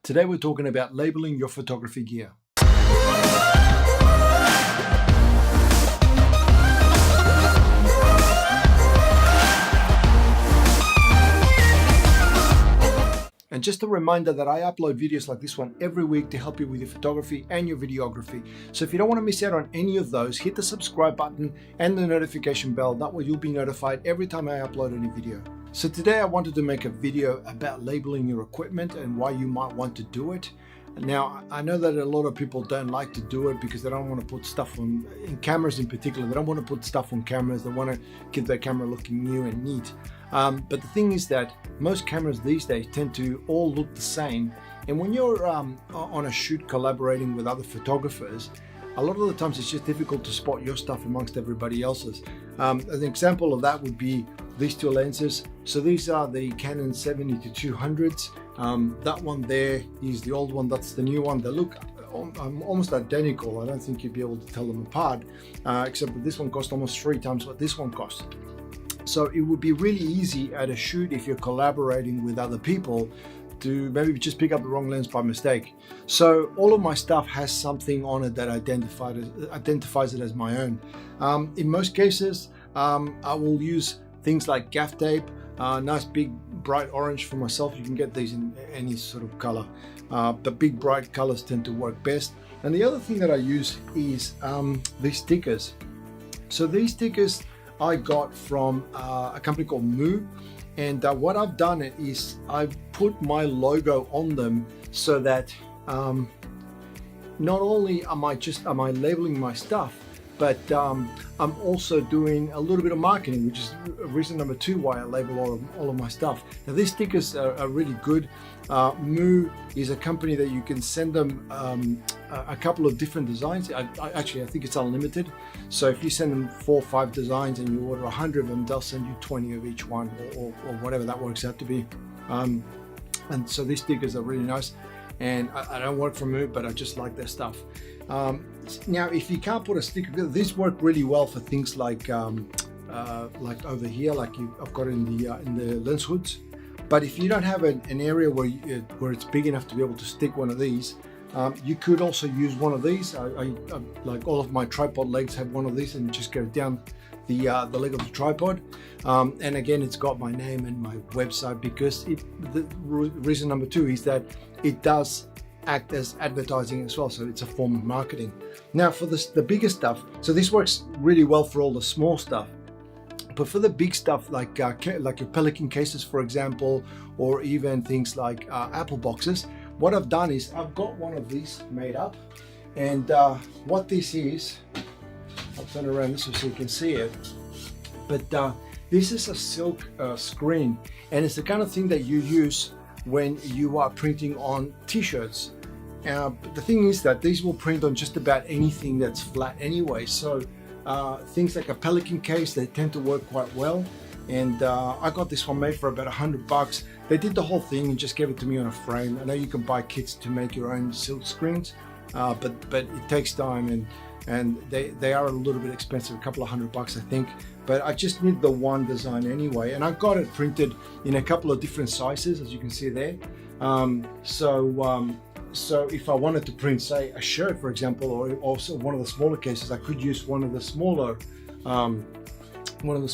Today we're talking about labeling your photography gear. And just a reminder that I upload videos like this one every week to help you with your photography and your videography. So if you don't want to miss out on any of those, hit the subscribe button and the notification bell. That way you'll be notified every time I upload a new video. So today I wanted to make a video about labeling your equipment and why you might want to do it. Now, I know that a lot of people don't like to do it because they don't want to put stuff on, in cameras in particular, they don't want to put stuff on cameras. They want to keep their camera looking new and neat. But the thing is that most cameras these days tend to all look the same. And when you're on a shoot collaborating with other photographers, a lot of the times it's just difficult to spot your stuff amongst everybody else's. An example of that would be these two lenses. So these are the Canon 70-200s. That one there is the old one, that's the new one. They look almost identical. I don't think you'd be able to tell them apart, except that this one cost almost 3 times what this one cost. So it would be really easy at a shoot if you're collaborating with other people to maybe just pick up the wrong lens by mistake. So all of my stuff has something on it that identifies it as my own. In most cases, I will use things like gaff tape, nice big bright orange for myself. You can get these in any sort of color, but big bright colors tend to work best. And the other thing that I use is these stickers. So these stickers I got from a company called Moo, and what I've done is I've put my logo on them so that not only am I labeling my stuff, but I'm also doing a little bit of marketing, which is reason number 2 why I label all of my stuff. Now these stickers are really good. Moo is a company that you can send them a couple of different designs. Actually, I think it's unlimited. So if you send them 4 or 5 designs and you order 100 of them, they'll send you 20 of each one, or whatever that works out to be. And so these stickers are really nice. And I don't work for Moo, but I just like their stuff. Now, if you can't put a sticker, these work really well for things like over here, like I've got in the lens hoods. But if you don't have an area where it's big enough to be able to stick one of these, you could also use one of these. I like all of my tripod legs have one of these, and just go down the leg of the tripod. And again, it's got my name and my website, because the reason number 2 is that it does act as advertising as well, so it's a form of marketing. Now for the bigger stuff, so this works really well for all the small stuff, but for the big stuff like your Pelican cases, for example, or even things like Apple boxes, what I've done is I've got one of these made up, and what this is, I'll turn around this so you can see it, but this is a silk screen, and it's the kind of thing that you use when you are printing on t-shirts. But the thing is that these will print on just about anything that's flat anyway. So things like a Pelican case, they tend to work quite well. And I got this one made for about $100. They did the whole thing and just gave it to me on a frame. I know you can buy kits to make your own silk screens, but it takes time, and they are a little bit expensive, a couple of $100 I think. But I just need the one design anyway, and I've got it printed in a couple of different sizes, as you can see there. So if I wanted to print, say, a shirt, for example, or also one of the smaller cases, I could use one of the smaller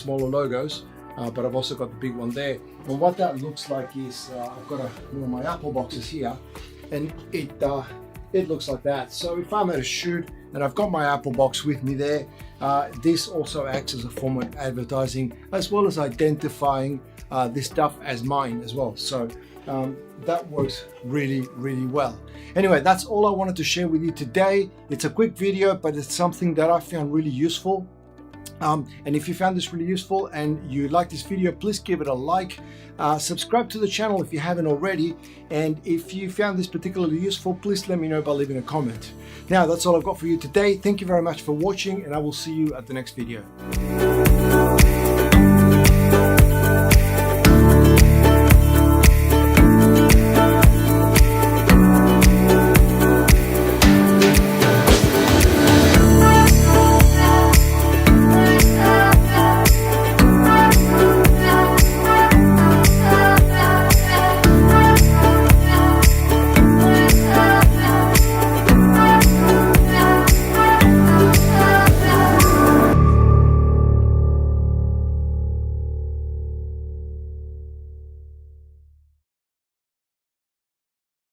logos. But I've also got the big one there. And what that looks like is I've got one of my Apple boxes here, and it looks like that. So if I'm at a shoot and I've got my Apple box with me there, this also acts as a form of advertising, as well as identifying this stuff as mine as well. So that works really, really well. Anyway, that's all I wanted to share with you today. It's a quick video, but it's something that I found really useful. And if you found this really useful and you like this video, please give it a like. Subscribe to the channel if you haven't already. And if you found this particularly useful, please let me know by leaving a comment. Now, that's all I've got for you today. Thank you very much for watching, and I will see you at the next video.